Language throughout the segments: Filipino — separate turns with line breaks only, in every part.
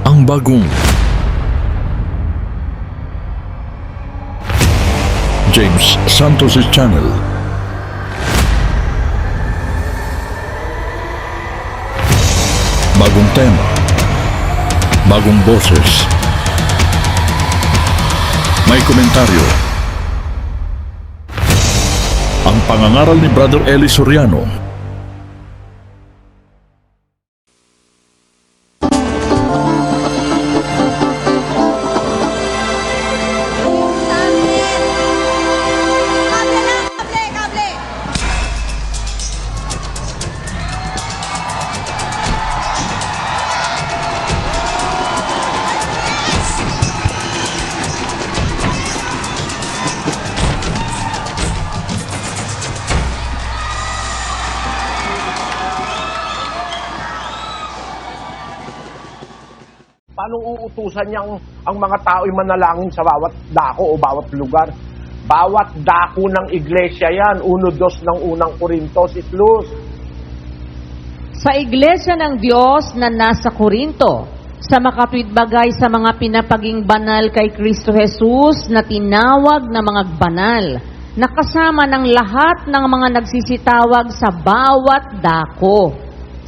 ang bagong James Santos' Channel. Bagong tema, bagong boses, may komentaryo. Ang pangangaral ni Brother Eli Soriano.
Paano uutusan niyang ang mga tao'y manalangin sa bawat dako o bawat lugar? Bawat dako ng iglesia yan. 1-2 ng unang Korintos, Itlus.
Sa iglesia ng Diyos na nasa Korinto, sa makapitbagay sa mga pinapaging banal kay Kristo Jesus na tinawag na mga banal, na kasama ng lahat ng mga nagsisitawag sa bawat dako.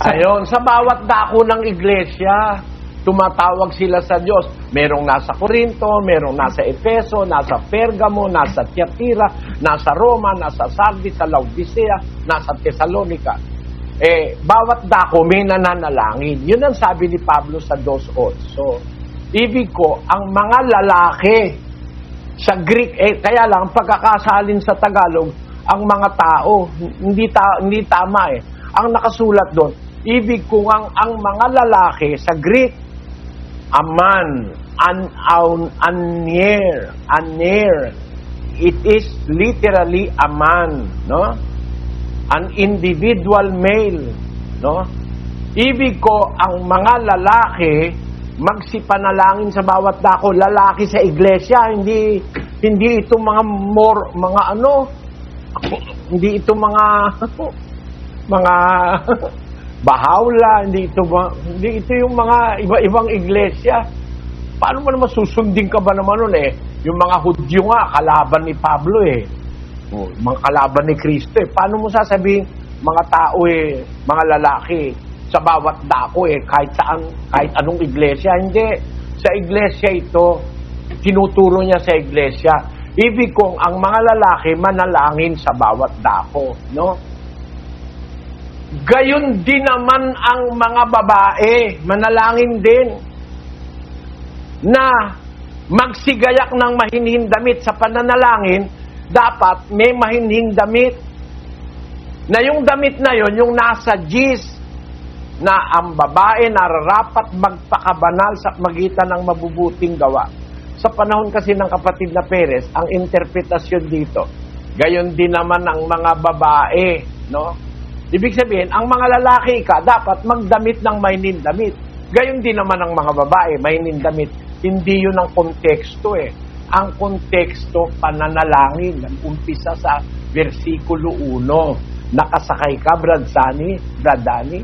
Ayon, sa bawat dako ng iglesia, tumatawag sila sa Diyos. Merong nasa Corinto, merong nasa Efeso, nasa Pergamo, nasa Tiatira, nasa Roma, nasa Sardis, sa Laodicea, nasa Thessalonica. Bawat dako may nananalangin. Yun ang sabi ni Pablo sa 2:8. So, ibig ko, ang mga lalaki sa Greek, kaya lang, pagkakasalin sa Tagalog, ang mga tao, hindi tama eh. Ang nakasulat doon, ibig ko ang mga lalaki sa Greek, aman, aner. It is literally a man, no? An individual male, no? Ibig ko, ang mga lalaki magsipanalangin sa bawat dako, lalaki sa iglesia, hindi ito hindi ito mga bahawla, hindi ito yung mga iba-ibang iglesia. Paano mo naman susundin ka ba naman nun eh? Yung mga Hudyo nga, kalaban ni Pablo eh. Mga kalaban ni Kristo eh. Paano mo sasabihin, mga tao eh, mga lalaki, sa bawat dako eh, kahit saan, kahit anong iglesia? Hindi. Sa iglesia ito, tinuturo niya sa iglesia. Ibig kong ang mga lalaki manalangin sa bawat dako, no? Gayon din naman ang mga babae, manalangin din na magsigayak ng mahinhing damit sa pananalangin. Dapat may mahinhing damit na yung damit na yon, yung nasa gis, na ang babae nararapat magpakabanal sa magitan ng mabubuting gawa. Sa panahon kasi ng kapatid na Perez, ang interpretasyon dito, gayon din naman ang mga babae, no? Ibig sabihin, ang mga lalaki dapat magdamit ng mahinhing damit. Gayon din naman ang mga babae, mahinhing damit. Hindi yun ang konteksto eh. Ang konteksto, pananalangin. Umpisa sa versikulo 1. Nakasakay ka, Brad Dani?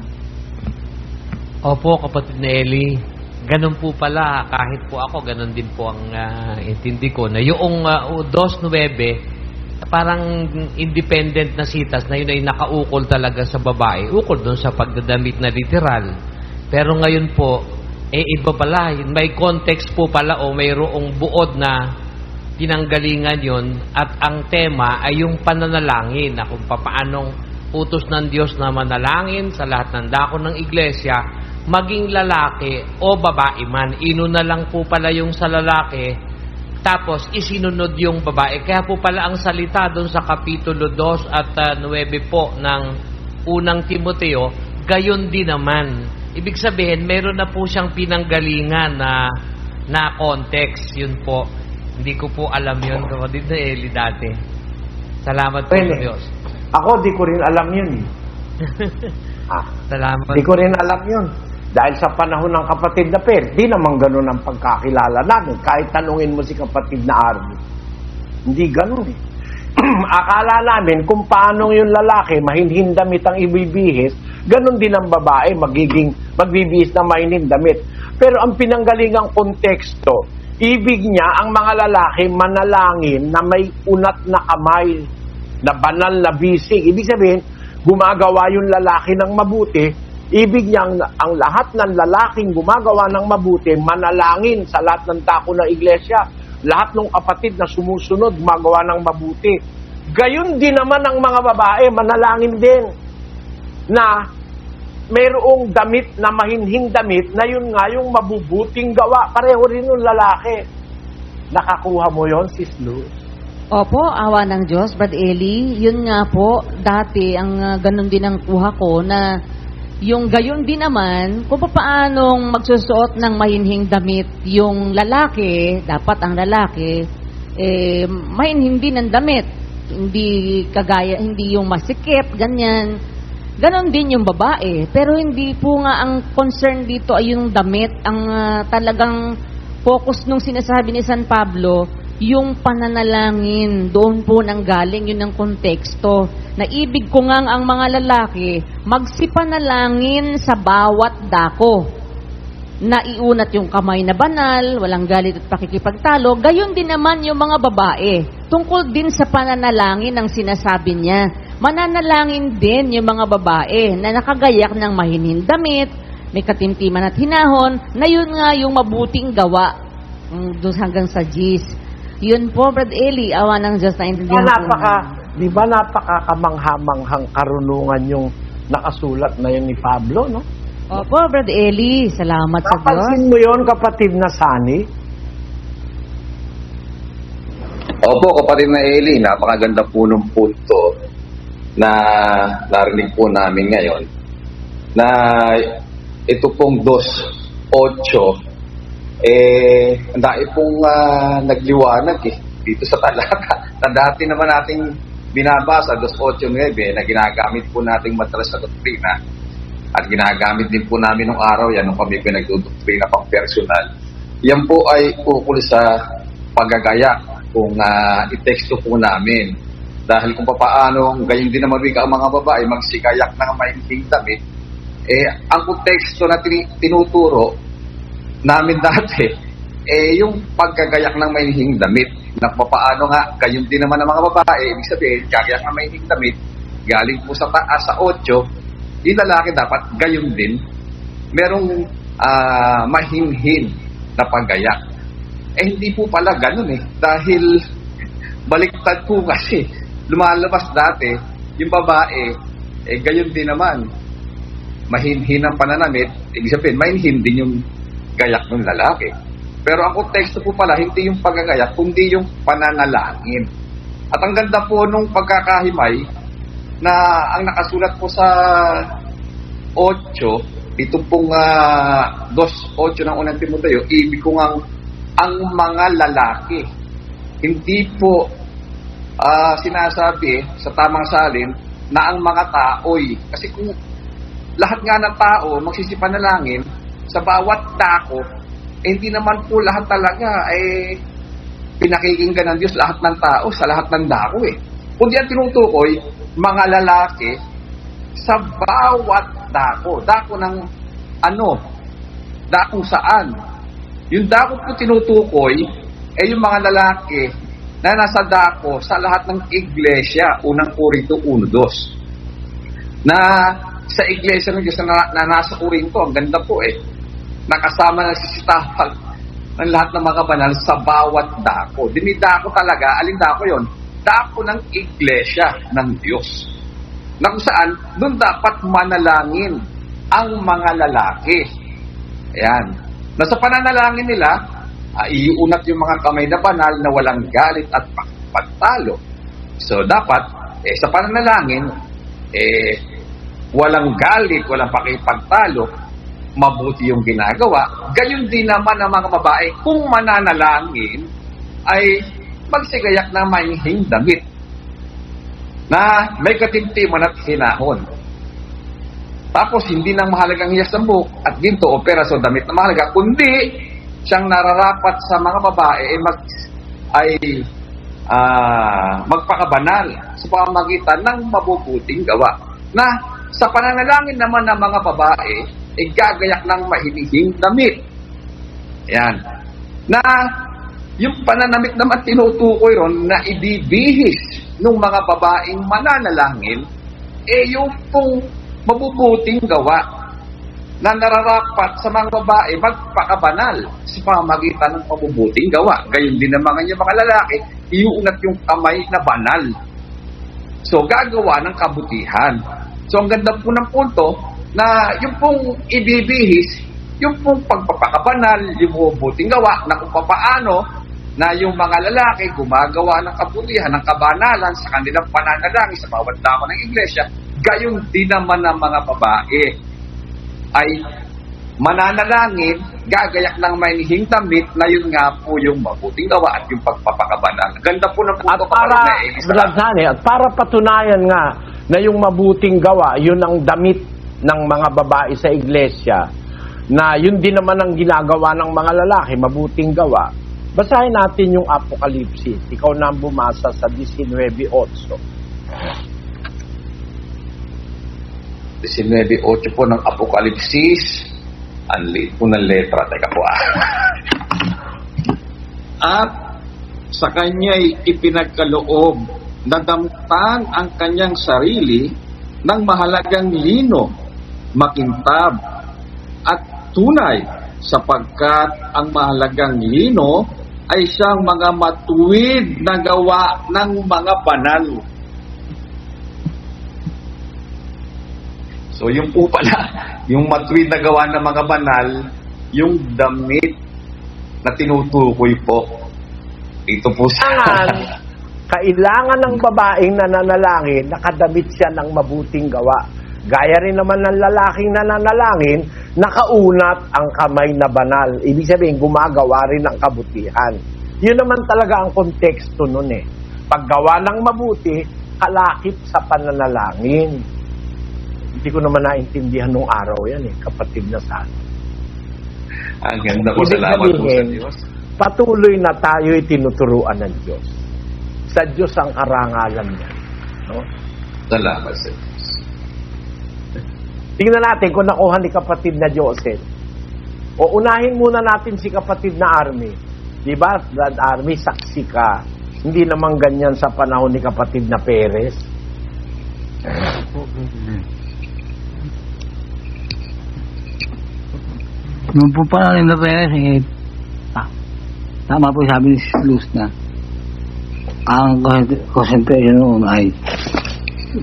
Opo, kapatid na Eli. Ganun po pala, kahit po ako, ganun din po ang intindi ko, na yung 2:9, parang independent na sitas na yun ay nakaukol talaga sa babae. Ukol doon sa pagdadamit na literal. Pero ngayon po, iba pala. May context po pala o mayroong buod na pinanggalingan yun. At ang tema ay yung pananalangin na kung paanong utos ng Diyos na manalangin sa lahat ng dako ng iglesia, maging lalaki o babae man. Inuna lang po pala yung sa lalaki, tapos isinunod yung babae. Kaya po pala ang salita doon sa Kapitulo 2 at 9 po ng unang Timoteo, gayon din naman. Ibig sabihin, meron na po siyang pinanggalingan na context. Yun po. Hindi ko po alam yun, kapatid na Eli, dati. Salamat po sa Diyos.
Ako, di ko rin alam yun.
Salamat.
Di ko rin alam yun. Dahil sa panahon ng kapatid na Per, di naman ganun ang pagkakilala namin. Kahit tanungin mo si kapatid na Army. Hindi ganun eh. Akala namin kung paano yung lalaki mahinhin damit ang ibibihis, ganun din ang babae magbibihis ng mahinhin damit. Pero ang pinanggalingang konteksto, ibig niya ang mga lalaki manalangin na may unat na kamay, na banal na bisig. Ibig sabihin, gumagawa yung lalaki ng mabuti. Ibig niya ang lahat ng lalaking gumagawa ng mabuti, manalangin sa lahat ng dako ng iglesia. Lahat ng kapatid na sumusunod, gumagawa ng mabuti. Gayon din naman ang mga babae, manalangin din na mayroong damit na mahinhing damit na yun nga yung mabubuting gawa. Pareho rin yung lalaki. Nakakuha mo yon, Sis Luz?
Opo, awa ng Diyos, Brad Eli. Yun nga po, dati, ang ganun din ang kuha ko na yung gayon din naman, kung paanong magsusuot ng mahinhing damit yung lalaki, dapat ang lalaki, mahinhing din ang damit. Hindi kagaya, hindi yung masikip, ganyan. Ganon din yung babae. Pero hindi po nga ang concern dito ay yung damit. Ang talagang focus nung sinasabi ni San Pablo, yung pananalangin. Doon po nang galing, yun ang konteksto. Naibig ko nga ang mga lalaki, magsipanalangin sa bawat dako. Naiunat yung kamay na banal, walang galit at pakikipagtalo. Gayon din naman yung mga babae. Tungkol din sa pananalangin ang sinasabi niya. Mananalangin din yung mga babae na nakagayak ng mahinhin damit, may katimtiman at hinahon, na yun nga yung mabuting gawa doon hanggang sa Gis. Yun po, Brad Eli, awa ng Diyos na intindihan
Di ba napakakamangha-manghang karunungan yung nakasulat na yun ni Pablo, no?
Opo, Brad Eli, salamat sa Diyos.
Napansin mo yon, kapatid na Sani?
Opo, kapatid na Eli, napakaganda po ng punto na narinig po namin ngayon na ito pong 2:8 ang dai pong nagliwanag dito sa talata na dati naman nating binabasa 2:8-9 na ginagamit po nating matalas sa doktrina at ginagamit din po namin nung araw yan nung kami pinagdodoktrina pang personal. Yan po ay ukol sa paggagaya kung iteksto po namin. Dahil kung paano, gayon din naman ang mga babae, magsikayak ng mahinhing damit, ang konteksto na tinuturo namin dati, yung paggagayak ng mahinhing damit, na paano nga, gayon din naman ang mga babae, ibig sabihin, kagayak ng mahinhing damit, galing po sa taas sa 8, yung lalaki dapat gayon din, merong mahinhin na paggayak. Hindi po pala ganun dahil baliktad po kasi, lumalabas dati, yung babae, gayon din naman. Mahinhin ang pananamit, ibig sabihin, mahinhin din yung gayak ng lalaki. Pero ang konteksto po pala, hindi yung pagagayak, kundi yung pananalangin. At ang ganda po nung pagkakahimay, na ang nakasulat po sa 8, ito pong 2:8 ng unang Timoteo, ibig ko ang mga lalaki. Hindi po sinasabi sa tamang salin na ang mga tao'y. Kasi kung lahat nga ng tao magsisipanalangin sa bawat dako, hindi naman po lahat talaga pinakikinggan ng Diyos lahat ng tao sa lahat ng dako Kundi ang tinutukoy, mga lalaki sa bawat dako. Dako ng dakong saan. Yung dako po tinutukoy yung mga lalaki na nasa dako sa lahat ng iglesia, unang Korinto 1:2. Na sa iglesia ng Diyos na nasa Korinto, ang ganda po nakasama na sisitapan ng lahat ng mga banal sa bawat dako. Dinidako talaga, alin dako yon? Dako ng iglesia ng Diyos. Na kung saan, doon dapat manalangin ang mga lalaki. Ayan. Na sa pananalangin nila, iunat yung mga kamay na banal na walang galit at pagtalo. So, dapat, sa pananalangin, walang galit, walang pakipagtalo, mabuti yung ginagawa. Gayon din naman ang mga babae, kung mananalangin, ay magsigayak na mahinhing damit na may katimtiman at hinahon. Tapos, hindi nang mahalagang hiyas ng buhok at ginto o pera sa damit na mahalaga, kundi siyang nararapat sa mga babae magpakabanal sa pamamagitan ng mabubuting gawa. Na sa pananalangin naman ng mga babae, gagayak ng mahinhing damit. Yan. Na yung pananamit naman tinutukoy ron na ibibihis ng mga babaeng mananalangin, yung pong mabubuting gawa na nararapat sa mga babae magpakabanal sa pamamagitan ng mabubuting gawa. Gayon din naman yung mga lalaki, iuunat yung kamay na banal. So, gagawa ng kabutihan. So, ang ganda po ng punto na yung pong ibibihis, yung pong pagpapakabanal, yung mabubuting gawa na kung paano na yung mga lalaki gumagawa ng kabutihan, ng kabanalan sa kanilang pananalangin sa bawat dako ng iglesia, gayon din naman ng mga babae ay mananalangin, gagayak ng manihing damit na yun nga po yung mabuting gawa at yung pagpapakabanal. Ganda po ng punto
at para patunayan nga na yung mabuting gawa, yun ang damit ng mga babae sa iglesia, na yun din naman ang ginagawa ng mga lalaki, mabuting gawa. Basahin natin yung Apokalipsis. Ikaw na ang bumasa sa 19:8.
19:8 po ng Apokalipsis. Ang liit po ng letra. Teka po At sa kanya'y ipinagkaloob na damtan ang kanyang sarili ng mahalagang lino, makintab at tunay, sapagkat ang mahalagang lino ay siyang mga matuwid na gawa ng mga banal. So yung po pala, yung matuwid na gawa ng mga banal, yung damit na tinutukoy po. Ito po
Kailangan ng babaeng nananalangin, nakadamit siya ng mabuting gawa. Gaya rin naman ng lalaking nananalangin, nakaunat ang kamay na banal. Ibig sabihin, gumagawa rin ng kabutihan. Yun naman talaga ang konteksto nun eh. Paggawa ng mabuti, kalakip sa pananalangin. Hindi ko naman naintindihan nung araw yan eh, kapatid na sana.
Ang ganda po, salamat po sa Diyos.
Patuloy na tayo'y tinuturuan ng Diyos. Sa Diyos ang karangalan niya. No?
Salamat sa Diyos.
Tingnan natin kung nakuha ni kapatid na Joseph. O unahin muna natin si kapatid na Army. Diba, Brad Army, saksi ka. Hindi naman ganyan sa panahon ni kapatid na Perez.
Nung po pa rin na Perez, tama po sabi ni Luz na ang concentration noon ay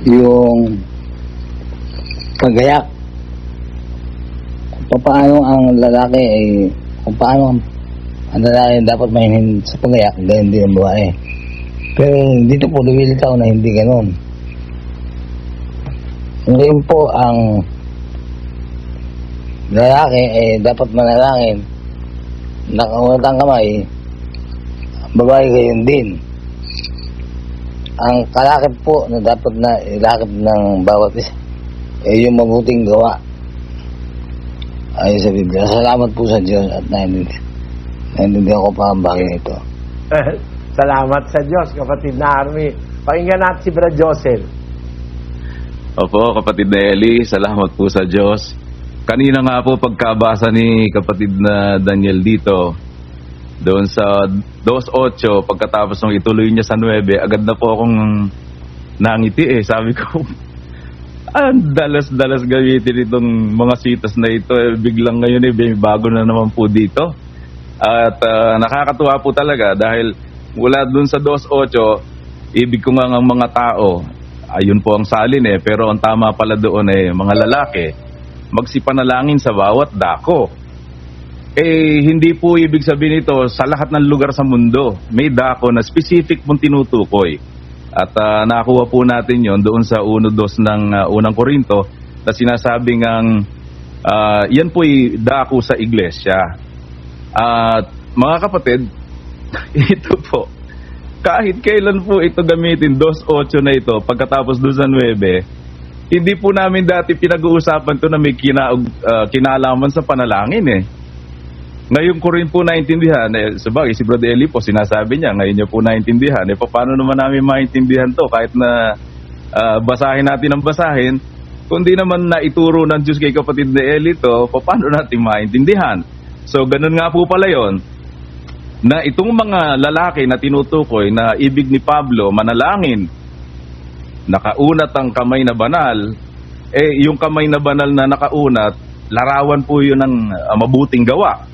yung paggayak. Kung paano ang lalaki ay kung paano ang lalaki dapat mainin sa paggayak, ganyan din ang babae. Pero dito po lumilitaw na hindi ganon. Ngayon po ang lalaki ay dapat manalangin, nakaunat ang kamay, babae gayon din. Ang kalakip po na dapat na ilakip ng bawat isa yung mabuting gawa ay sa Biblia. Salamat po sa Diyos at naintindihan ko pa ang bagay nito.
Salamat sa Diyos, kapatid na Army. Pakinggan natin si Brad Joseph.
Opo, kapatid na Eli, salamat po sa Diyos. Kanina nga po pagkabasa ni kapatid na Daniel dito, doon sa 2:8, pagkatapos nung ituloy niya sa 9, agad na po akong nangiti eh. Sabi ko, dalas-dalas gamitin itong mga sitas na ito. Biglang ngayon bago na naman po dito. At nakakatuwa po talaga dahil mula doon sa 2:8, ibig ko nga ang mga tao, ayun po ang salin eh, pero ang tama pala doon mga lalaki, magsipanalangin sa bawat dako. Hindi po ibig sabihin ito sa lahat ng lugar sa mundo. May dako na specific mong tinutukoy. At nakuha po natin yon doon sa 1:2 ng unang Korinto na sinasabing yan po'y dako sa iglesia. At mga kapatid, ito po, kahit kailan po ito gamitin, 2:8 na ito, pagkatapos doon sa 9, hindi po namin dati pinag-uusapan to na may kinalaman sa panalangin eh. Ngayon ko rin po naintindihan, sabagay si Brother Eli po sinasabi niya, ngayon niya po naintindihan, paano naman namin maintindihan to kahit na basahin natin ang basahin, kundi naman na ituro ng Diyos kay kapatid na Eli to, paano natin maintindihan? So, ganun nga po pala yon, na itong mga lalaki na tinutukoy na ibig ni Pablo manalangin, nakaunat ang kamay na banal, yung kamay na banal na nakaunat, larawan po yun ng mabuting gawa.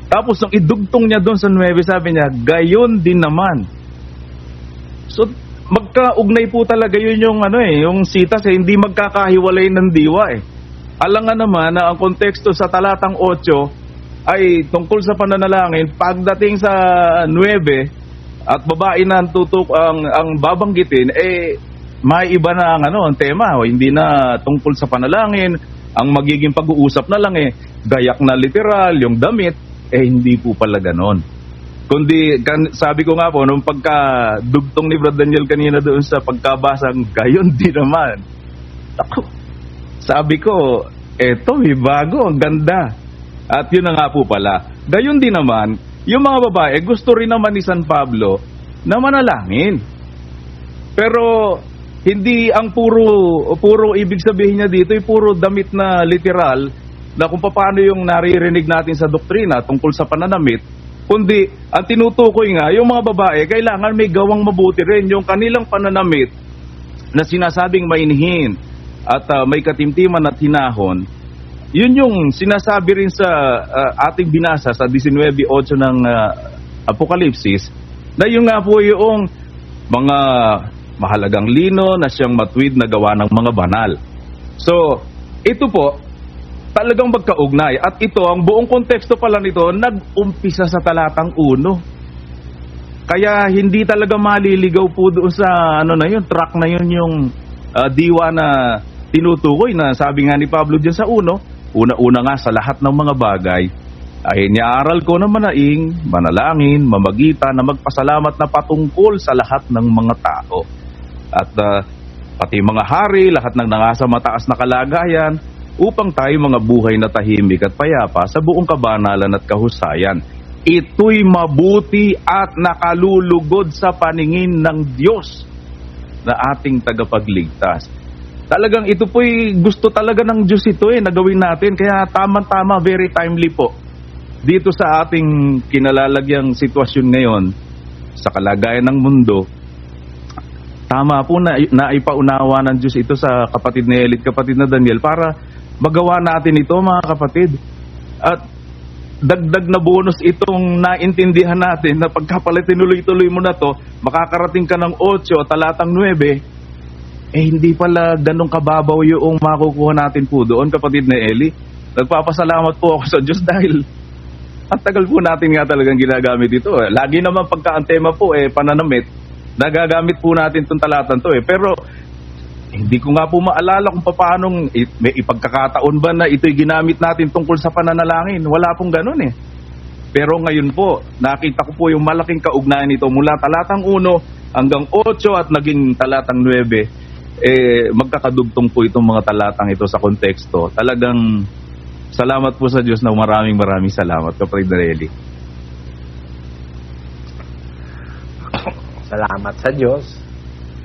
Tapos nung idugtong niya doon sa 9, sabi niya, gayon din naman. So, magkaugnay po talaga yun yung yung sitas, hindi magkakahiwalay ng diwa Alangan naman na ang konteksto sa talatang 8 ay tungkol sa pananalangin. Pagdating sa 9 at babae na ang babanggitin, may iba na ang tema. Hindi na tungkol sa panalangin. Ang magiging pag-uusap na lang gayak na literal, yung damit. Hindi po pala ganon. Kundi, sabi ko nga po, nung pagkadugtong ni Brad Daniel kanina doon sa pagkabasang gayon din naman, sabi ko, eto, may bago, ang ganda. At yun na nga po pala. Gayon din naman, yung mga babae, gusto rin naman ni San Pablo na manalangin. Pero, hindi ang puro ibig sabihin niya dito, puro damit na literal, na kung paano yung naririnig natin sa doktrina tungkol sa pananamit, kundi, ang tinutukoy nga, yung mga babae, kailangan may gawang mabuti rin. Yung kanilang pananamit na sinasabing mainhin at may katimtiman at hinahon, yun yung sinasabi rin sa ating binasa sa 19:8 ng Apokalipsis, na yun nga po yung mga mahalagang lino na siyang matuwid na gawa ng mga banal. So, ito po, talagang magkaugnay. At ito, ang buong konteksto pala nito, nag-umpisa sa talatang 1. Kaya hindi talaga maliligaw po doon sa track na yun yung diwa na tinutukoy na sabi nga ni Pablo dyan sa 1, una-una nga sa lahat ng mga bagay, ay niaaral ko na manaing, manalangin, mamagita, na magpasalamat na patungkol sa lahat ng mga tao. At pati mga hari, lahat ng nangasa mataas na kalagayan, upang tayo mga buhay na tahimik at payapa sa buong kabanalan at kahusayan. Ito'y mabuti at nakalulugod sa paningin ng Diyos na ating tagapagligtas. Talagang ito po'y gusto talaga ng Diyos ito na gawin natin. Kaya tama-tama, very timely po. Dito sa ating kinalalagyang sitwasyon ngayon, sa kalagayan ng mundo, tama po na ipaunawa ng Diyos ito sa kapatid ni Elit, kapatid na Daniel, para magawa natin ito, mga kapatid. At dagdag na bonus itong naintindihan natin na pagkapala tinuloy-tuloy mo na to, makakarating ka ng 8 talatang 9, hindi pala ganun kababaw yung makukuha natin po doon, kapatid na Eli. Nagpapasalamat po ako sa Diyos dahil ang tagal po natin nga talagang ginagamit ito. Lagi naman pagka ang tema po pananamit, nagagamit po natin itong talatan to Pero hindi ko nga po maalala kung paano may ipagkakataon ba na ito'y ginamit natin tungkol sa pananalangin. Wala pong ganun Pero ngayon po, nakita ko po yung malaking kaugnayan nito mula talatang 1 hanggang 8 at naging talatang 9. Magkakadugtong po itong mga talatang ito sa konteksto. Talagang salamat po sa Diyos na maraming salamat, kapatid Dareli.
Salamat sa Diyos.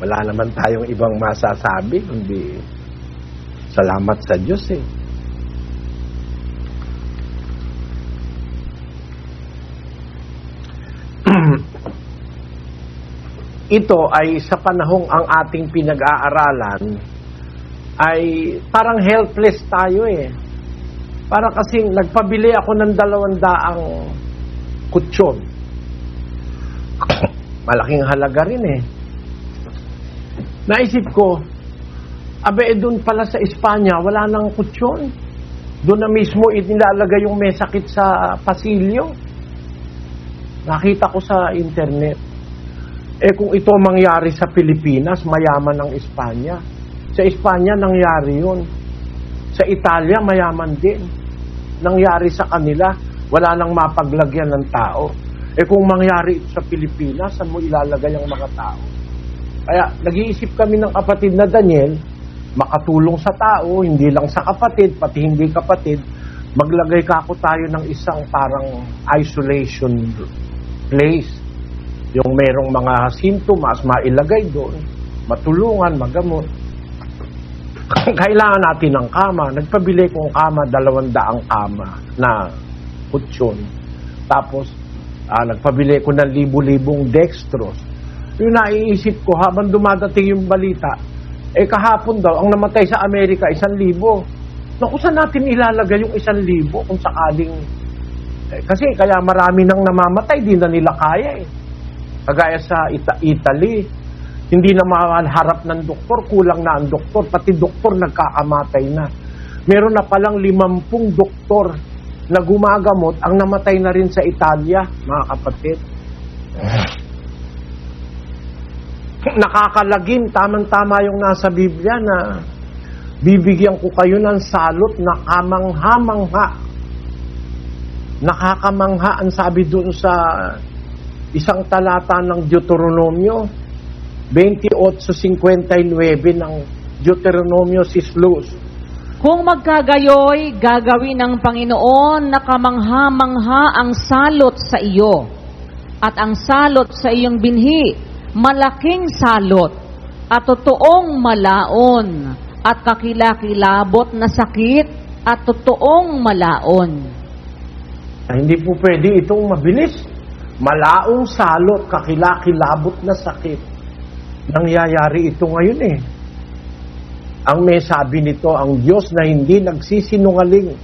Wala naman tayong ibang masasabi, kundi salamat sa Diyos Ito ay sa panahong ang ating pinag-aaralan ay parang helpless tayo Para kasing nagpabili ako ng 200 kutsyon. Malaking halaga rin Naisip ko, doon pala sa Espanya, wala nang kutsyon. Doon na mismo inilalagay yung may sakit sa pasilyo. Nakita ko sa internet. Kung ito mangyari sa Pilipinas, mayaman ng Espanya. Sa Espanya, nangyari yun. Sa Italia, mayaman din. Nangyari sa kanila, wala nang mapaglagyan ng tao. Kung mangyari ito sa Pilipinas, saan mo ilalagay ang mga tao? Kaya, nag-iisip kami ng kapatid na Daniel, makatulong sa tao, hindi lang sa kapatid, pati hindi kapatid, maglagay kako tayo ng isang parang isolation place. Yung merong mga sintomas, mailagay doon, matulungan, magamot. Kailangan natin ng kama. Nagpabili kong kama, 200 kama na kutsyon. Tapos, nagpabili ko ng libu-libong dextrose. Yung naiisip ko, habang dumadating yung balita, kahapon daw, ang namatay sa Amerika, 1,000. Naku, saan natin ilalagay yung 1,000 kung sakaling... kasi kaya marami nang namamatay, di na nila kaya eh. Kagaya sa Italy, hindi na maharap ng doktor, kulang na ang doktor, pati doktor nagkakamatay na. Meron na palang 50 doktor na gumagamot, ang namatay na rin sa Italia, mga kapatid. Nakakalagim, tamang-tama yung nasa Biblia na bibigyan ko kayo ng salot na kamangha-mangha. Nakakamangha ang sabi doon sa isang talata ng Deuteronomio 28:59 ng Deuteronomio 6.
Kung magkagayoy, gagawin ng Panginoon na kamangha-mangha ang salot sa iyo, at ang salot sa iyong binhi, malaking salot, at totoong malaon, at kakilakilabot na sakit, at totoong malaon.
Hindi po pwede itong mabilis. Malaong salot, kakilakilabot na sakit. Nangyayari ito ngayon eh. Ang may sabi nito, ang Diyos na hindi nagsisinungaling.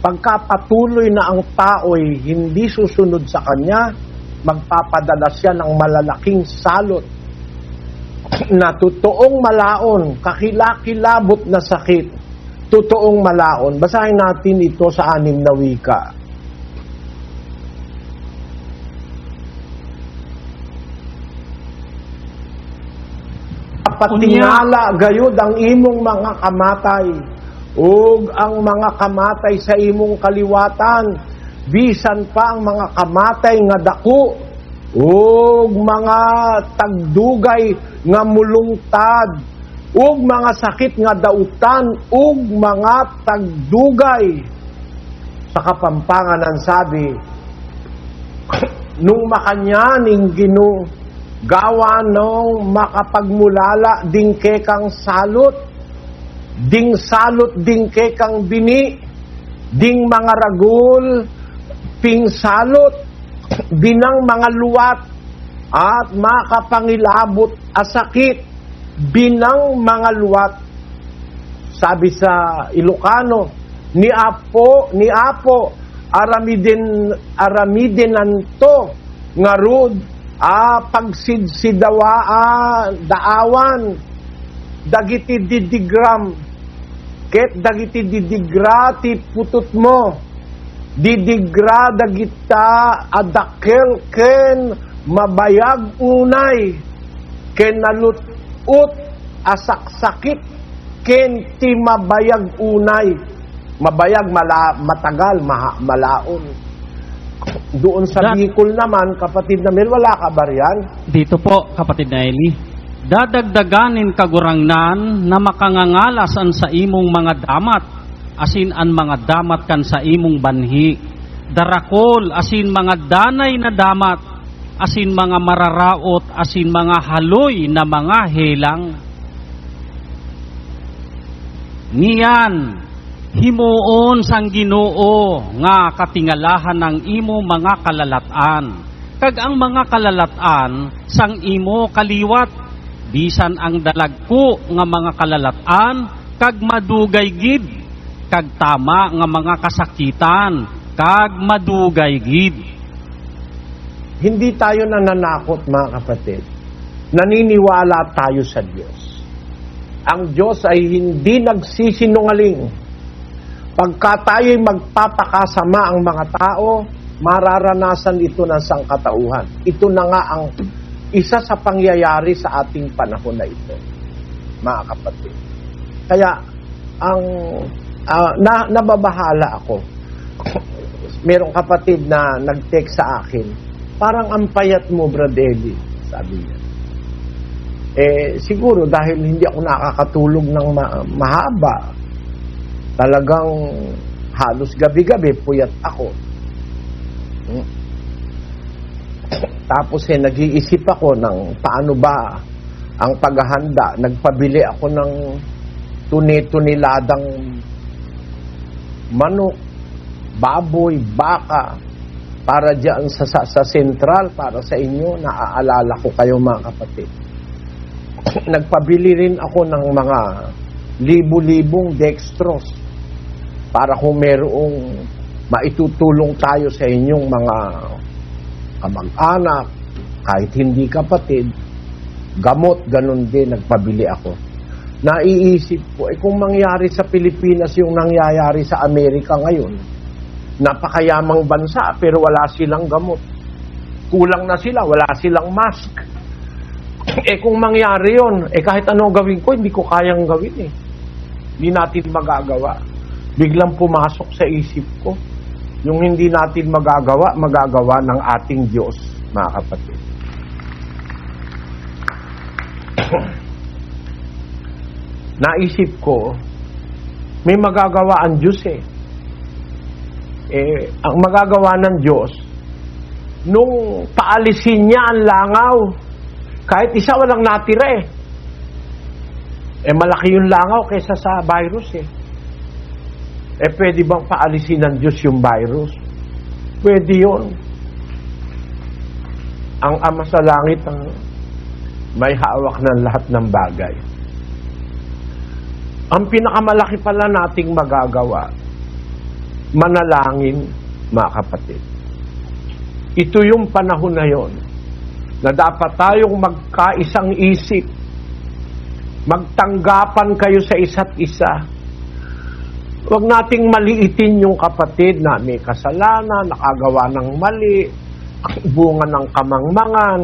Pagka patuloy na ang tao'y hindi susunod sa Kanya, magpapadala siya ng malalaking salot na totoong malaon, kakilakilabot na sakit, totoong malaon. Basahin natin ito sa 6 na wika. Patingala gayud ang imong mga kamatay, ug ang mga kamatay sa imong kaliwatan, bisan pa ang mga kamatay nga dako, ug mga tagdugay nga mulungtad, ug mga sakit nga dautan, ug mga tagdugay. Sa Kapampangan ang sabi, nung makanyaning gawa nung makapagmulala dingke kang salot, ding salot dingke kang bini, ding mga ragul, ping salot, binang mga luwat, at makapangilabot asakit, binang mga luwat. Sabi sa Ilocano, ni Apo, aramidinanto, ngarud, daawan, dagiti didigram, ket dagiti didigra ti putut mo, didigra dagita adakel ken mabayag unay, ken nalut-ut asaksakit ken ti mabayag unay. Mabayag, matagal, malaon. Doon sa Bicol naman, kapatid na Mel, wala ka ba riyan?
Dito po, kapatid na Eli. Dadagdaganin kagurangnan na makangangalas an sa imong mga damat, asin an mga damat kan sa imong banhi. Darakol, asin mga danay na damat, asin mga mararaot, asin mga haloy na mga helang. Niyan, himuon sang Ginoo nga katingalahan ng imo mga kalalatan. Kag ang mga kalalatan sang imo kaliwat, bisan ang dalagko nga mga kalalatan, kag madugay gid, kag tama nga mga kasakitan, kag madugay gid.
Hindi tayo nananakot, mga kapatid. Naniniwala tayo sa Diyos. Ang Diyos ay hindi nagsisinungaling. Pagka tayo'y magpapakasama ang mga tao, mararanasan ito ng sangkatauhan. Ito na nga ang isa sa pangyayari sa ating panahon na ito, mga kapatid. Kaya, nababahala ako. Merong kapatid na nag-text sa akin, parang ang payat mo, Brad Eli, sabi niya. Siguro dahil hindi ako nakakatulog ng mahaba, talagang halos gabi-gabi puyat ako. Tapos nag-iisip ako ng paano ba ang paghahanda. Nagpabili ako ng tuni-tuniladang manok, baboy, baka, para dyan sa sentral, para sa inyo, naaalala ko kayo mga kapatid. Nagpabili rin ako ng mga libu-libong dextrose para kung merong maitutulong tayo sa inyong mga kamag-anak, kahit hindi kapatid, gamot, ganun din, nagpabili ako. Naiisip ko, kung mangyari sa Pilipinas yung nangyayari sa Amerika ngayon, napakayamang bansa pero wala silang gamot. Kulang na sila, wala silang mask. Kung mangyari yun, kahit anong gawin ko, hindi ko kayang gawin eh. Hindi natin magagawa. Biglang pumasok sa isip ko, yung hindi natin magagawa, magagawa ng ating Diyos, mga kapatid. Naisip ko, may magagawa ang Diyos eh. Ang magagawa ng Diyos, nung paalisin niya ang langaw, kahit isa walang natira malaki yung langaw kaysa sa virus pwede bang paalisin ng Diyos yung virus? Pwede yun. Ang Ama sa Langit ang may hawak ng lahat ng bagay. Ang pinakamalaki pala nating magagawa, manalangin, mga kapatid. Ito yung panahon na yon na dapat tayong magkaisang isip, magtanggapan kayo sa isa't isa. Huwag nating maliitin yung kapatid na may kasalanan, nakagawa ng mali, bunga ng kamangmangan,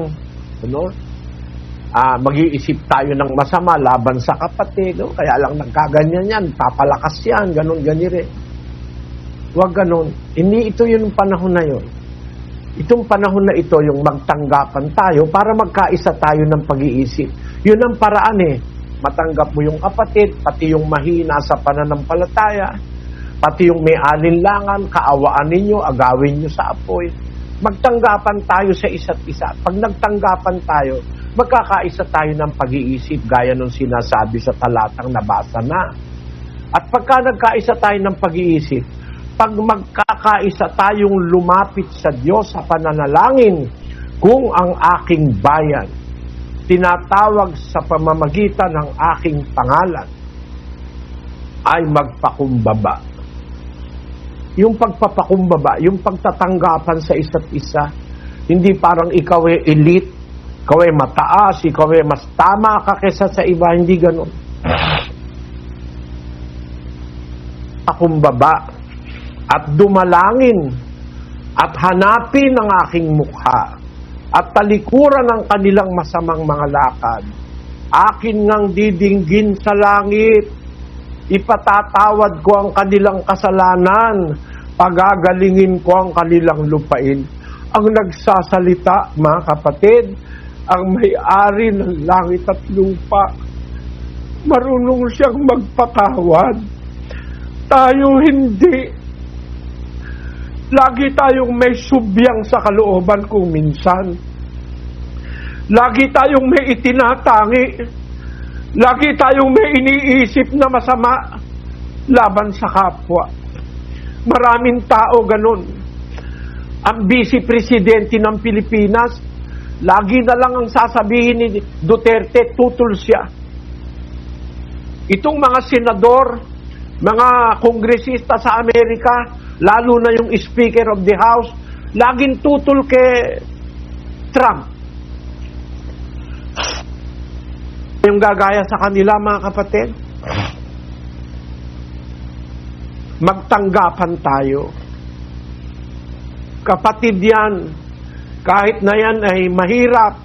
mag-iisip tayo ng masama laban sa kapatid, kaya lang nagkaganyan yan, papalakas yan, ganun-ganyan rin. Huwag ganun. Hindi ito yung panahon na yon. Itong panahon na ito, yung magtanggapan tayo para magkaisa tayo ng pag-iisip. Yun ang paraan Matanggap mo yung kapatid, pati yung mahina sa pananampalataya, pati yung may alinlangan, kaawaan ninyo, agawin nyo sa apoy. Magtanggapan tayo sa isa't isa. Pag nagtanggapan tayo, magkakaisa tayo ng pag-iisip gaya nung sinasabi sa talatang nabasa na. At pagka nagkaisa tayo ng pag-iisip, pag magkakaisa tayong lumapit sa Diyos sa pananalangin, kung ang aking bayan tinatawag sa pamamagitan ng aking pangalan ay magpakumbaba. Yung pagpapakumbaba, yung pagtatanggapan sa isa't isa, hindi parang ikaw ay elite, ikaw ay mataas, ikaw ay mas tama ka kaysa sa iba, hindi ganun. Pakumbaba at dumalangin at hanapin ang aking mukha at talikuran ang kanilang masamang mga lakad. Akin ngang didinggin sa langit, ipatatawad ko ang kanilang kasalanan, pagagalingin ko ang kanilang lupain. Ang nagsasalita, mga kapatid, ang may-ari ng langit at lupa. Marunong siyang magpatawad. Tayo hindi. Lagi tayong may subyang sa kalooban kung minsan. Lagi tayong may itinatangi. Lagi tayong may iniisip na masama laban sa kapwa. Maraming tao ganun. Ang Vice Presidente ng Pilipinas, lagi na lang ang sasabihin ni Duterte, tutol siya. Itong mga senador, mga kongresista sa Amerika, lalo na yung Speaker of the House, laging tutol kay Trump. Yung gagaya sa kanila, mga kapatid, magtanggapan tayo. Kapatid yan, kahit na yan ay mahirap,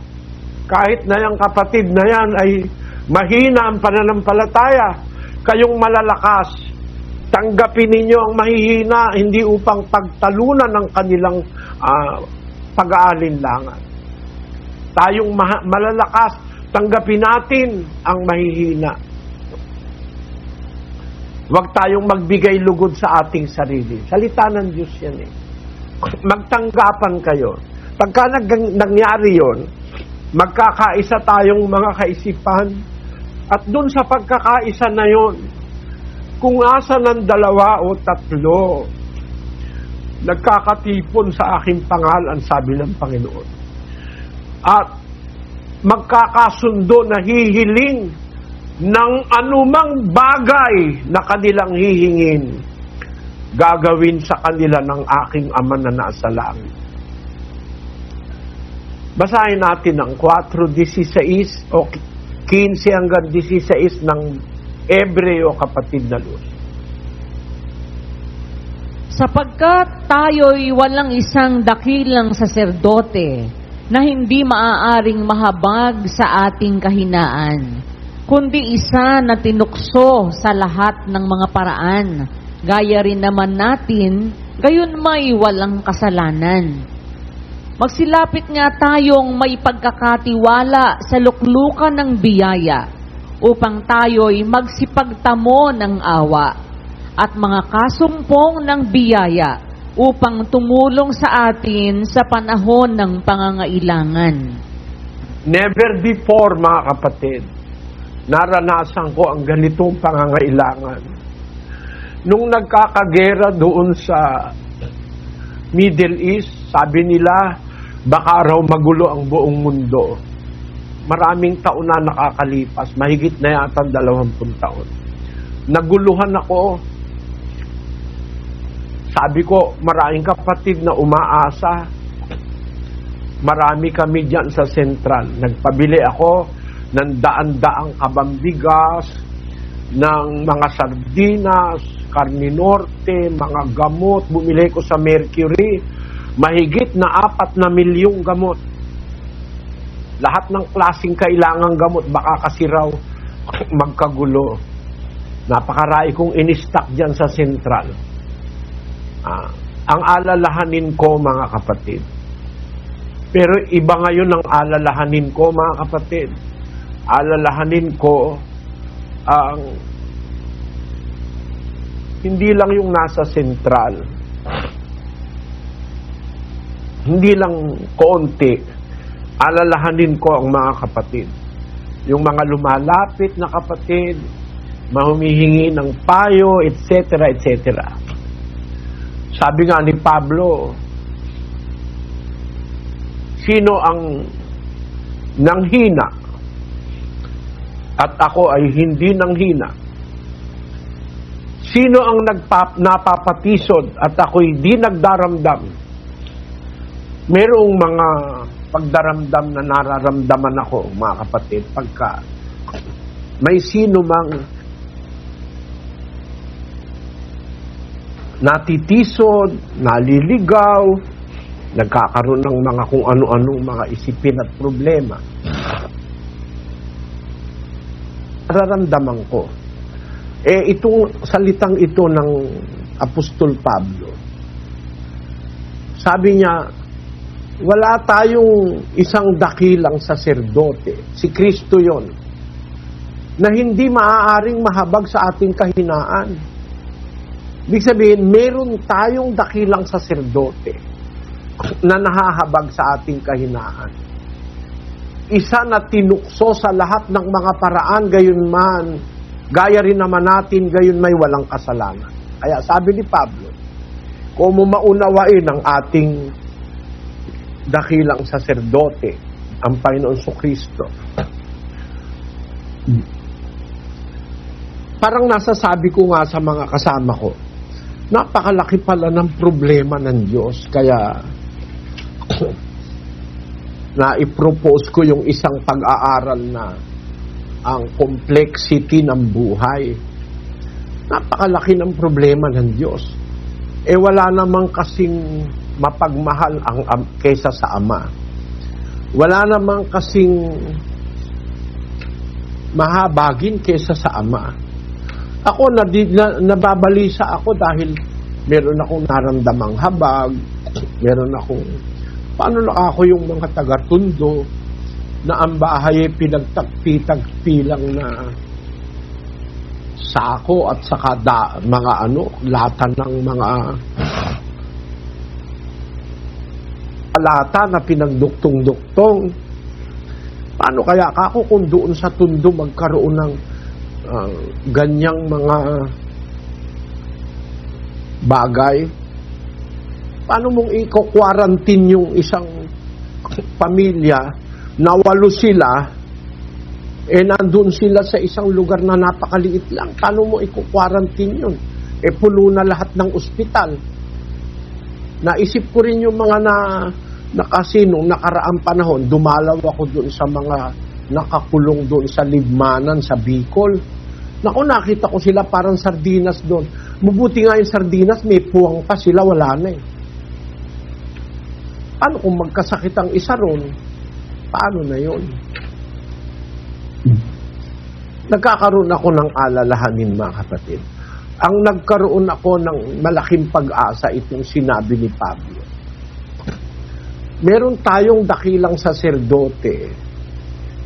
kahit na yung kapatid na yan ay mahina ang pananampalataya, kayong malalakas, tanggapin ninyo ang mahihina, hindi upang pagtalunan ng kanilang pag-aalinlangan. Tayong malalakas, tanggapin natin ang mahihina. Huwag tayong magbigay lugod sa ating sarili. Salita ng Diyos yan Magtanggapan kayo. Pagka nangyari yon, magkakaisa tayong mga kaisipan, at dun sa pagkakaisa na yon, kung asa ng 2 o 3 nagkakatipon sa aking pangalan, sabi ng Panginoon. At magkakasundo na hihiling ng anumang bagay na kanilang hihingin, gagawin sa kanila ng aking Ama na nasa langit. Basahin natin ang 4:16 o 15 hanggang 16 ng Hebreo, kapatid na Luz.
Sapagkat tayo'y walang isang dakilang saserdote na hindi maaaring mahabag sa ating kahinaan, kundi isa na tinukso sa lahat ng mga paraan, gaya rin naman natin, gayon may walang kasalanan. Magsilapit nga tayong may pagkakatiwala sa luklukan ng biyaya, upang tayo'y magsipagtamo ng awa at mga kasumpong ng biyaya upang tumulong sa atin sa panahon ng pangangailangan.
Never before, mga kapatid, naranasan ko ang ganitong pangangailangan. Nung nagkakagera doon sa Middle East, sabi nila, baka raw magulo ang buong mundo. Maraming taon na nakakalipas, mahigit na yata 20 taon. Naguluhan ako. Sabi ko, maraming kapatid na umaasa. Marami kami dyan sa Sentral. Nagpabili ako ng daan-daang kabambigas, ng mga sardinas, karne norte, mga gamot. Bumili ko sa Mercury. Mahigit na 4 na milyong gamot. Lahat ng klaseng kailangang gamot, baka kasi raw magkagulo. Napakarami kong in-stock dyan sa Sentral. Ang alalahanin ko, mga kapatid. Pero iba ngayon ang alalahanin ko, mga kapatid. Alalahanin ko ang hindi lang yung nasa Sentral. Hindi lang konti. Alalahanin ko ang mga kapatid. Yung mga lumalapit na kapatid, mahumihingi ng payo, etc., etc. Sabi nga ni Pablo, sino ang nanghina at ako ay hindi nanghina? Sino ang napapatisod at ako'y di nagdaramdam? Merong mga pagdaramdam na nararamdaman ako, mga kapatid, pagka may sino mang natitisod, naliligaw, nagkakaroon ng mga kung ano-anong mga isipin at problema. Nararamdaman ko. Itong salitang ito ng Apostol Pablo, sabi niya, wala tayong isang dakilang saserdote, si Kristo yon, na hindi maaaring mahabag sa ating kahinaan. Ibig sabihin, meron tayong dakilang saserdote na nahahabag sa ating kahinaan. Isa na tinukso sa lahat ng mga paraan, gayon man, gaya rin naman natin, gayon may walang kasalanan. Kaya sabi ni Pablo, kung mo maunawain ang ating dakilang saserdote, ang Panginoon Kristo, parang nasasabi ko nga sa mga kasama ko, napakalaki pala ng problema ng Diyos, kaya na-propose ko yung isang pag-aaral na ang complexity ng buhay. Napakalaki ng problema ng Diyos. Wala namang kasing mapagmahal kaysa sa Ama. Wala namang kasing mahabagin kaysa sa Ama. Ako, nababalisa ako dahil meron akong naramdamang habag, meron akong, paano na ako yung mga taga-Tondo, na ang bahay ay pinagtagpi lang na sako at saka mga lata ng mga lata na pinagduktong-duktong. Paano kaya ako kung doon sa Tondo magkaroon ng ganyang mga bagay? Paano mong i-quarantine yung isang pamilya na 8 sila, nandun sila sa isang lugar na napakaliit lang? Paano mo i-quarantine yun? Puno na lahat ng ospital. Naisip ko rin yung mga na kasi nung nakaraang panahon, dumalaw ako doon sa mga nakakulong doon sa Libmanan, sa Bicol. Naku, nakita ko sila parang sardinas doon. Mabuti nga yung sardinas, may puwang pa sila, wala na eh. Ano kung magkasakit ang isa ron? Paano na yun? Nagkakaroon ako ng alalahanin, mga kapatid. Ang nagkaroon ako ng malaking pag-asa, itong sinabi ni Pablo. Meron tayong dakilang saserdote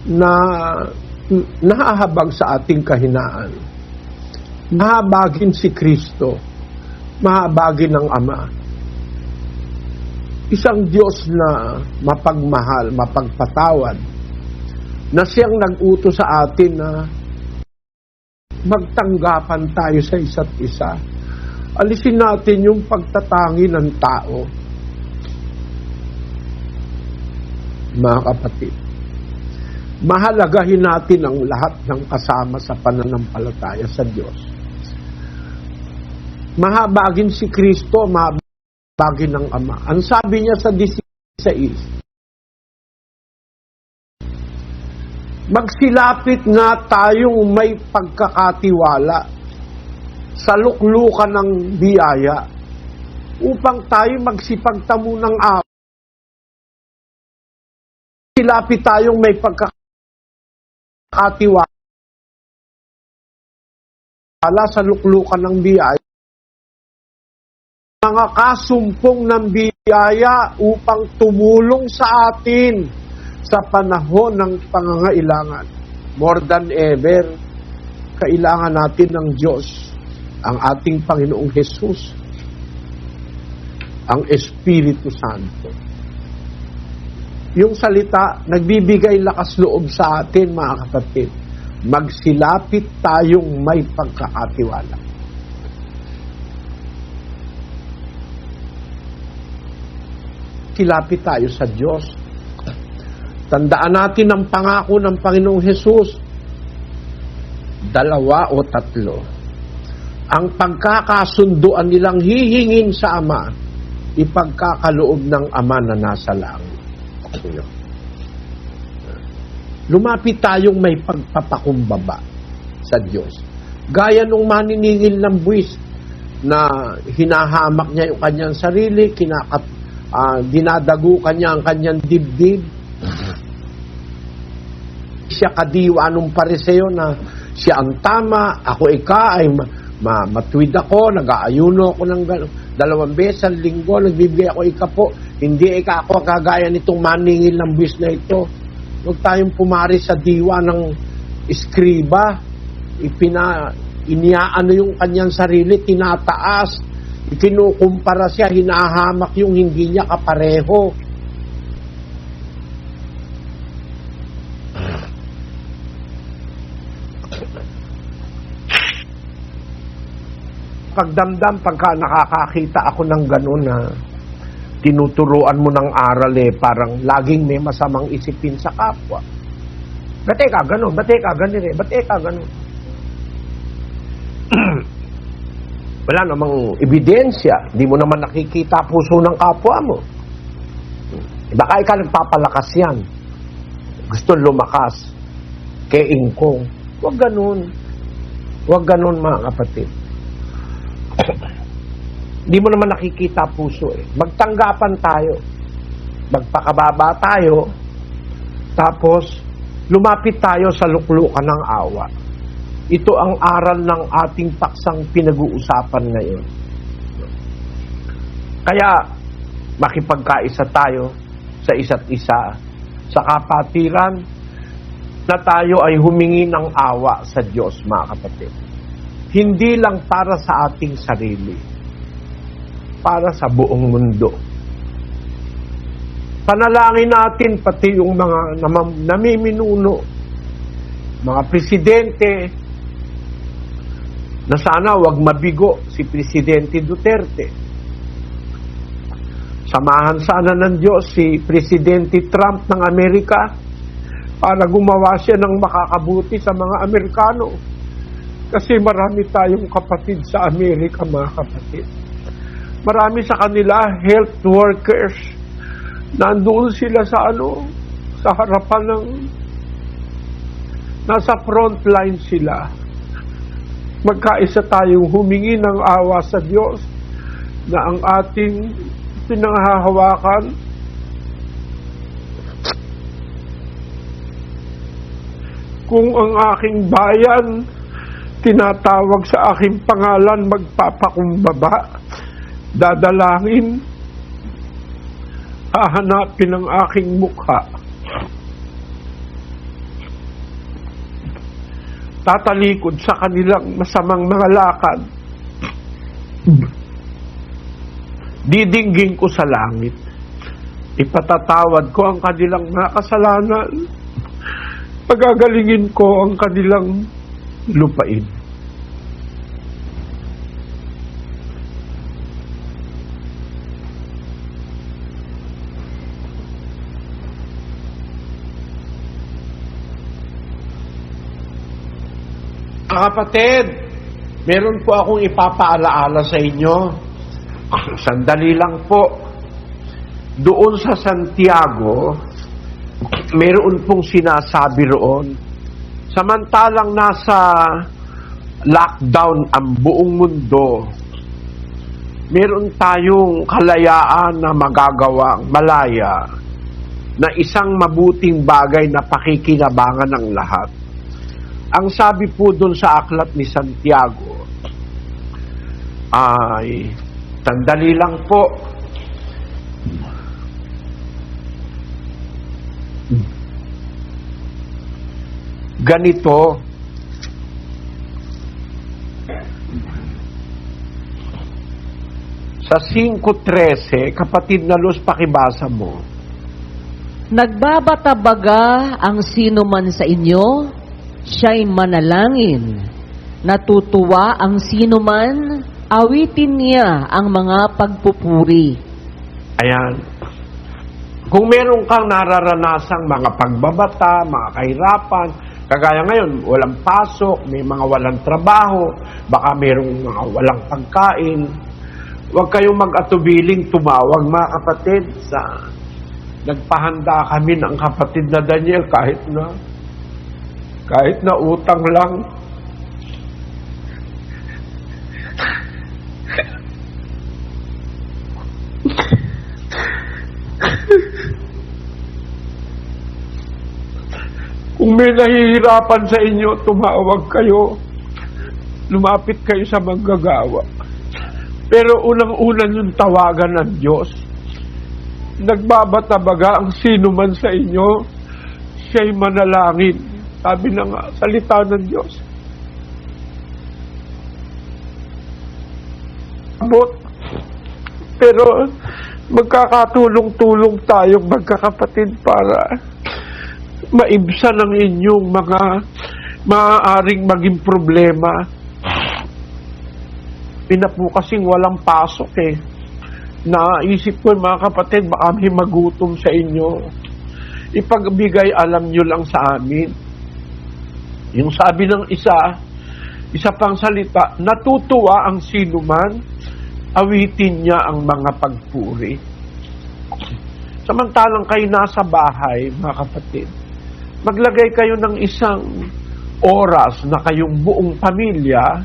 na nahahabag sa ating kahinaan. Mahabagin si Kristo, mahabagin ng Ama. Isang Diyos na mapagmahal, mapagpatawad, na siyang nag-utos sa atin na magtanggapan tayo sa isa't isa. Alisin natin yung pagtatangi ng tao. Mga kapatid, mahalagahin natin ang lahat ng kasama sa pananampalataya sa Diyos. Mahabagin si Kristo, mahabagin ng Ama. Ang sabi niya sa 16, magsilapit nga tayong may pagkakatiwala sa luklukan ng biyaya upang tayo magsipagtamo ng awa. Silapit tayong may pagkakatiwala sa luklukan ng biyaya, mga kasumpong ng biyaya upang tumulong sa atin sa panahon ng pangangailangan. More than ever, kailangan natin ng Diyos, ang ating Panginoong Jesus, ang Espiritu Santo. Yung salita, nagbibigay lakas loob sa atin, mga kapatid. Magsilapit tayong may pagkakatiwala. Silapit tayo sa Diyos. Tandaan natin ang pangako ng Panginoong Hesus. 2 o 3. Ang pagkakasunduan nilang hihingin sa Ama, ipagkakaloob ng Ama na nasa langit. Lumapit tayong may pagpapakumbaba sa Diyos. Gaya nung maniningil ng buwis na hinahamak niya yung kanyang sarili, dinadagukan niya ang kanyang dibdib. Siya kadiwa nung pariseo na siya ang tama, ako ay matuwid ako, nag-aayuno ako ng 2 beses sa linggo, nagbibigay ako po, hindi ako kagaya nitong maningil ng buwis na ito. Huwag tayong pumari sa diwa ng iskriba, iniaano yung kanyang sarili, tinataas, ikinukumpara siya, hinahamak yung hindi niya kapareho. Pagdamdam, pagka nakakakita ako ng gano'n na tinuturuan mo ng aral parang laging may masamang isipin sa kapwa. Ba't ka gano'n? Ba't ka gano'n? Ba't ka gano'n? Wala namang ebidensya. Di mo naman nakikita puso ng kapwa mo. Baka ikaw nagpapalakas yan. Gusto lumakas. Kay ingkong. Huwag ganun. Huwag ganun, mga kapatid. Di mo naman nakikita puso Magtanggapan tayo. Magpakababa tayo. Tapos, lumapit tayo sa luklukan ng awa. Ito ang aral ng ating paksang pinag-uusapan ngayon. Kaya, makipagkaisa tayo sa isa't isa, sa kapatiran, na tayo ay humingi ng awa sa Diyos, mga kapatid. Hindi lang para sa ating sarili, para sa buong mundo. Panalangin natin pati yung mga namiminuno, mga presidente, na sana wag mabigo si Presidente Duterte. Samahan sana ng Diyos si Presidente Trump ng Amerika para gumawa siya ng makakabuti sa mga Amerikano. Kasi marami tayong kapatid sa Amerika, mga kapatid. Marami sa kanila health workers. Nandoon sila sa sa harapan ng nasa front line sila. Magkaisa tayong humingi ng awa sa Diyos na ang ating pinanghahawakan kung ang aking bayan tinatawag sa aking pangalan, magpapakumbaba, dadalangin, hahanapin ang aking mukha, tatalikod sa kanilang masamang mga lakad, didinggin ko sa langit, ipatatawad ko ang kanilang mga kasalanan, pagagalingin ko ang kanilang lupain. Kapatid, meron po akong ipapaalaala sa inyo. Sandali lang po. Doon sa Santiago, meron pong sinasabi roon, samantalang nasa lockdown ang buong mundo, meron tayong kalayaan na magagawang malaya na isang mabuting bagay na pakikinabangan ng lahat. Ang sabi po doon sa aklat ni Santiago ay, sandali lang po, ganito, sa 5:13, kapatid na Luz, pakibasa mo.
Nagbabatabaga ang sino man sa inyo, siya'y manalangin. Natutuwa ang sino man, awitin niya ang mga pagpupuri.
Ayan. Kung meron kang nararanasang mga pagbabata, mga kahirapan, kagaya ngayon, walang pasok, may mga walang trabaho, baka merong mga walang pagkain, huwag kayong mag-atubiling tumawag, mga kapatid. Nagpahanda kami ng kapatid na Daniel kahit na utang lang. Kung may nahihirapan sa inyo, tumawag kayo. Lumapit kayo sa manggagawa. Pero unang-una yung tawagan ng Diyos. Nagbabatabaga ang sino man sa inyo, siya'y manalangin. Sabi na nga, salita ng Diyos. Pero magkakatulong-tulong tayong magkakapatid para maibsan ang inyong mga maaaring maging problema. Pina po kasing walang pasok eh. Naisip ko mga kapatid, baka may magutom sa inyo. Ipagbigay alam nyo lang sa amin. Yung sabi ng isa pang salita, natutuwa ang sino man, awitin niya ang mga pagpuri. Samantalang kayo nasa bahay, mga kapatid, maglagay kayo ng isang oras na kayong buong pamilya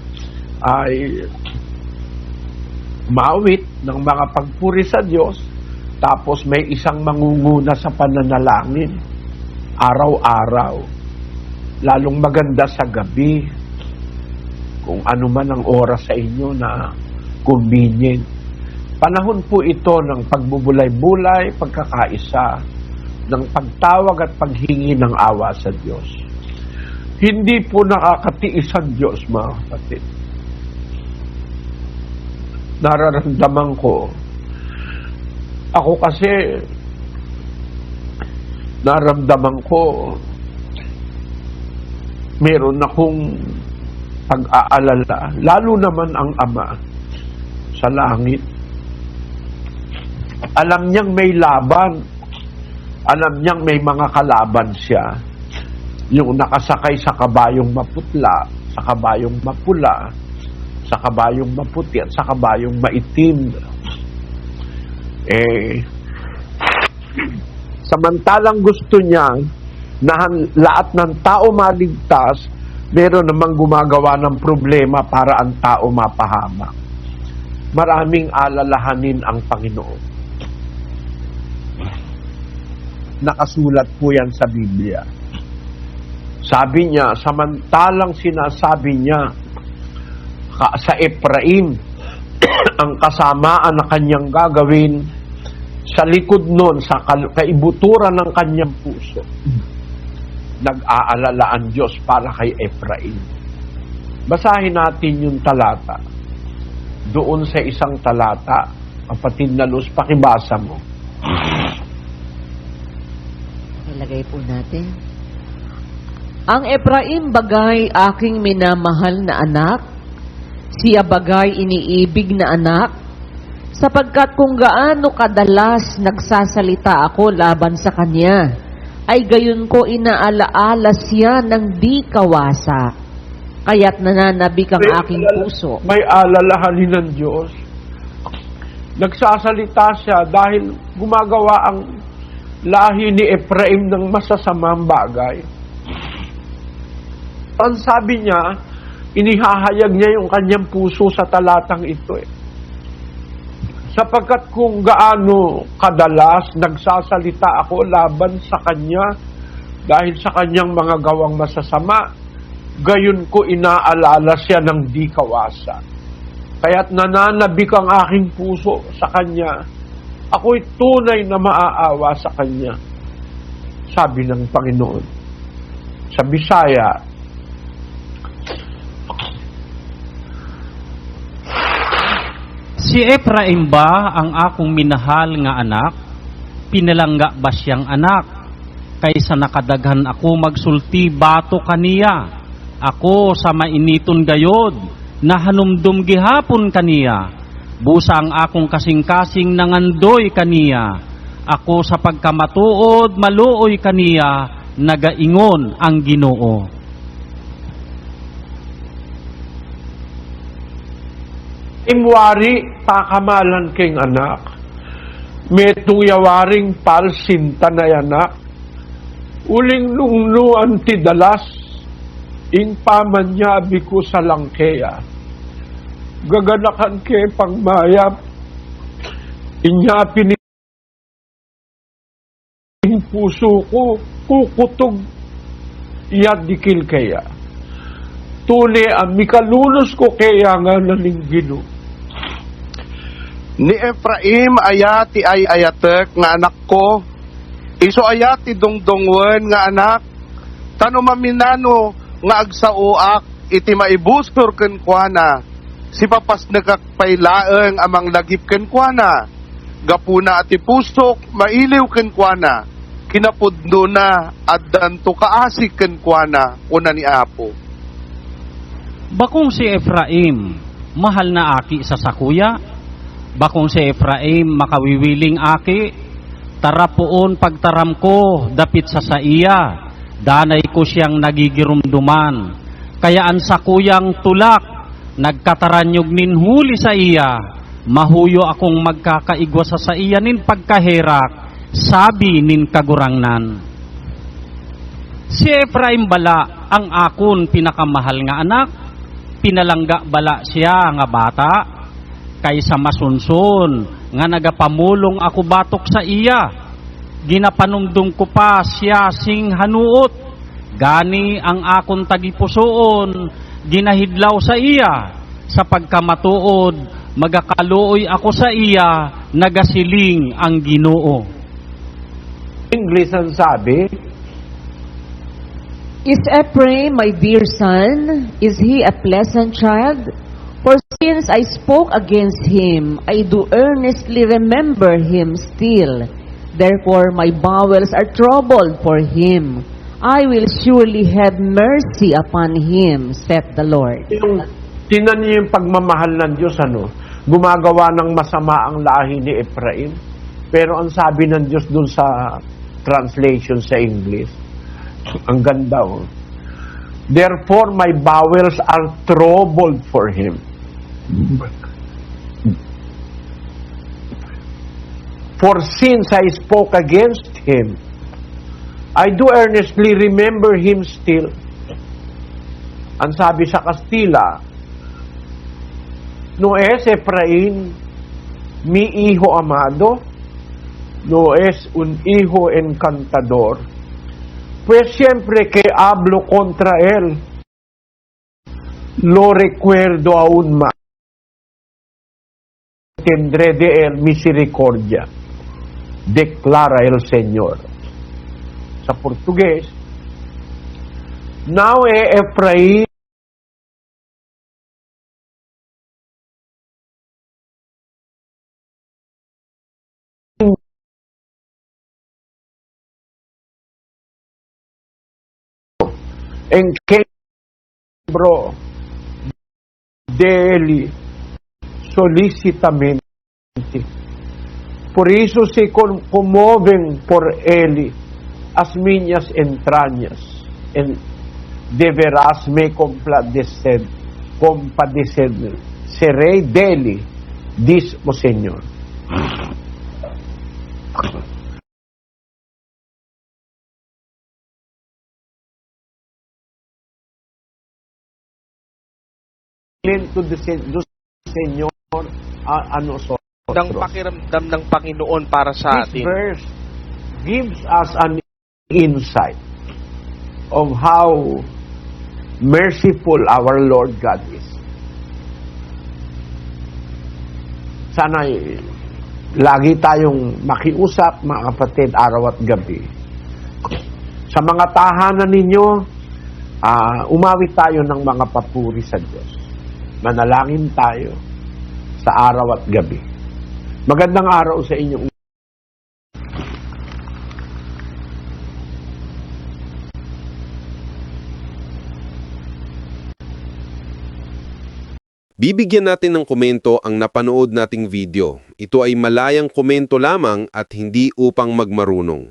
ay maawit ng mga pagpuri sa Diyos, tapos may isang mangunguna sa pananalangin araw-araw. Lalong maganda sa gabi, kung ano man ang oras sa inyo na convenient. Panahon po ito ng pagbubulay-bulay, pagkakaisa, ng pagtawag at paghingi ng awa sa Diyos. Hindi po nakakatiis ang Diyos, mga kapatid. Nararamdaman ko, ako kasi, naramdaman ko, meron akong pag-aalala, lalo naman ang Ama sa langit. Alam niyang may laban. Alam niyang may mga kalaban siya. Yung nakasakay sa kabayong maputla, sa kabayong mapula, sa kabayong maputi, at sa kabayong maitim. Samantalang gusto niya na lahat ng tao maligtas, meron namang gumagawa ng problema para ang tao mapahamak. Maraming alalahanin ang Panginoon. Nakasulat po yan sa Biblia. Sabi niya, samantalang sinasabi niya sa Ephraim ang kasamaan na kanyang gagawin, sa likod nun, sa kaibuturan ng kanyang puso, nag-aalala ang Diyos para kay Ephraim. Basahin natin yung talata. Doon sa isang talata, kapatid na Luz, pakibasa mo.
Ilagay po natin. Ang Ephraim bagay aking minamahal na anak, siya bagay iniibig na anak, sapagkat kung gaano kadalas nagsasalita ako laban sa kanya, ay gayon ko inaalaala siya ng di kawasak. Kaya't nananabik ang aking puso.
May alalahanin ng Diyos. Nagsasalita siya dahil gumagawa ang lahi ni Ephraim ng masasamang bagay. Ang sabi niya, inihahayag niya yung kanyang puso sa talatang ito. Sapagkat kung gaano kadalas nagsasalita ako laban sa kanya dahil sa kanyang mga gawang masasama, gayon ko inaalala siya ng di kawasa. Kaya't nananabik ang aking puso sa kanya. Ako'y tunay na maaawa sa kanya, sabi ng Panginoon. Sa Bisaya,
Si Ephraim ba ang akong minahal nga anak? Pinalangga ba siyang anak? Kaysa nakadaghan ako magsulti bato kaniya. Ako sa mainiton gayod, nahanumdum gihapon kaniya. Busa ang akong kasing-kasing nangandoy kaniya. Ako sa pagkamatuod, maluoy kaniya, nagaingon ang Ginoo.
Imwari, pakamalan king anak. Metong yawaring palsinta na anak. Uling nungnuan ti dalas, ing pamanyabi ko sa langkeya. Gaganakan ke pangmayap, inyapin ing puso ko, kukutog iyadikil kaya. Tuli ang mikalunos ko kaya nga nalinggino.
Ni Ephraim ayati ay ayatek nga anak ko, iso ayati dongdongwen nga anak, tano maminano nga agsauak iti maibustor ken kuana, si papas nagakpailaeng amang lagip ken kuana, gapuna ati pusok mailiw ken kuana, kinapudno na addanto kaasik ken kuana una ni Apo.
Bakong si Ephraim, mahal na aki sa sakuya? Bakong si Ephraim, makawiwiling aki? Tara poon pagtaram ko, dapit sa iya. Danay ko siyang nagigirumduman. Kaya ang sakuyang tulak, nagkataranyog nin huli sa iya. Mahuyo akong magkakaigwa sa iya nin pagkaherak, sabi nin kagurangnan. Si Ephraim bala ang akon pinakamahal nga anak, pinalangga bala siya nga bata, kaysa masunsun nga nagapamulong ako batok sa iya, ginapanumdum ko pa siya sing hanuot, gani ang akon tagipusoon, ginahidlaw sa iya, sa pagkamatuod, magakaluoy ako sa iya, nagasiling ang Ginoo.
English ang sabi,
Is Ephraim my dear son? Is he a pleasant child? For since I spoke against him, I do earnestly remember him still. Therefore my bowels are troubled for him. I will surely have mercy upon him, saith the Lord.
Tinan niyo yung pagmamahal ng Diyos, gumagawa ng masama ang lahi ni Ephraim. Pero ang sabi ng Diyos dun sa translation sa English, ang ganda, oh. Therefore, my bowels are troubled for him. For since I spoke against him, I do earnestly remember him still. Ang sabi sa Kastila, no es Efraín mi hijo amado, no es un hijo encantador, pues siempre que hablo contra él, lo recuerdo aún más. Tendré de él misericordia, declara el Señor. Sa Portugués, não é Efraim en que bro dele solicitamente. Por isso se comovem por ele as minhas entrañas. Deverás me compadecer. Serei dele, diz o Senhor. Do Senhor a nosotros.
Ng pakiramdam ng Panginoon para sa
This
atin.
verse gives us an insight of how merciful our Lord God is. Sana lagi tayong makiusap, mga kapatid, araw at gabi. Sa mga tahanan ninyo, umawit tayo ng mga papuri sa Diyos. Manalangin tayo sa araw at gabi. Magandang araw sa inyong
Bibigyan natin ng komento ang napanood nating video. Ito ay malayang komento lamang at hindi upang magmarunong.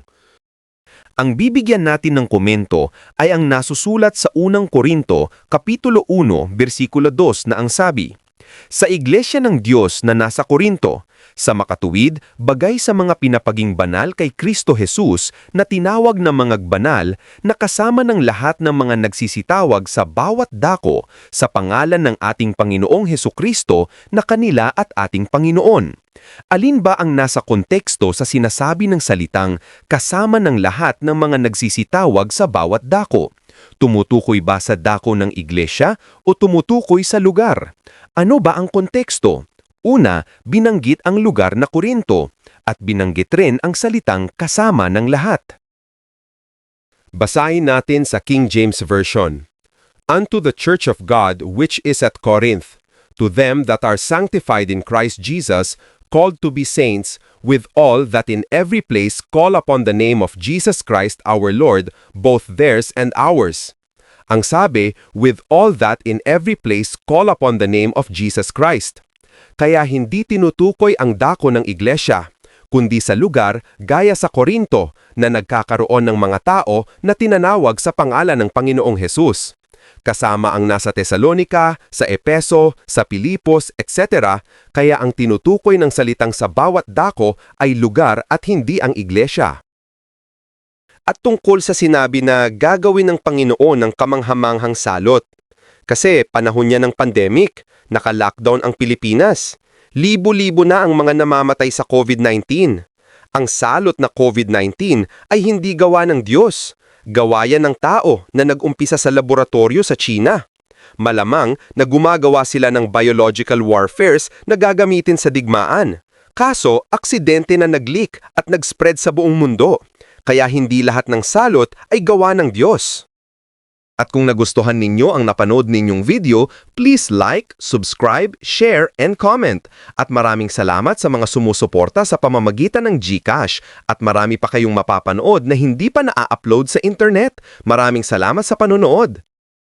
Ang bibigyan natin ng komento ay ang nasusulat sa unang Korinto, Kapitulo 1, versikulo 2 na ang sabi, sa Iglesia ng Diyos na nasa Korinto, sa makatuwid, bagay sa mga pinapaging banal kay Kristo Jesus na tinawag na mga banal na kasama ng lahat ng mga nagsisitawag sa bawat dako sa pangalan ng ating Panginoong Hesukristo na kanila at ating Panginoon. Alin ba ang nasa konteksto sa sinasabi ng salitang kasama ng lahat ng mga nagsisitawag sa bawat dako? Tumutukoy ba sa dako ng iglesia o tumutukoy sa lugar? Ano ba ang konteksto? Una, binanggit ang lugar na Korinto at binanggit rin ang salitang kasama ng lahat.
Basahin natin sa King James Version. Unto the church of God which is at Corinth, to them that are sanctified in Christ Jesus, called to be saints, with all that in every place call upon the name of Jesus Christ our Lord, both theirs and ours. Ang sabi, with all that in every place call upon the name of Jesus Christ. Kaya hindi tinutukoy ang dako ng iglesia, kundi sa lugar gaya sa Korinto na nagkakaroon ng mga tao na tinanawag sa pangalan ng Panginoong Hesus. Kasama ang nasa Tesalonica, sa Epeso, sa Pilipos, etc. Kaya ang tinutukoy ng salitang sa bawat dako ay lugar at hindi ang iglesia. At tungkol sa sinabi na gagawin ng Panginoon ng kamanghamanghang salot. Kasi panahon niya ng pandemic, naka-lockdown ang Pilipinas. Libo-libo na ang mga namamatay sa COVID-19. Ang salot na COVID-19 ay hindi gawa ng Diyos. Gawa yan ng tao na nag-umpisa sa laboratorio sa China. Malamang na gumagawa sila ng biological warfares na gagamitin sa digmaan. Kaso, aksidente na nag-leak at nag-spread sa buong mundo. Kaya hindi lahat ng salot ay gawa ng Diyos. At kung nagustuhan ninyo ang napanood ninyong video, please like, subscribe, share, and comment. At maraming salamat sa mga sumusuporta sa pamamagitan ng GCash. At marami pa kayong mapapanood na hindi pa na-upload sa internet. Maraming salamat sa panonood.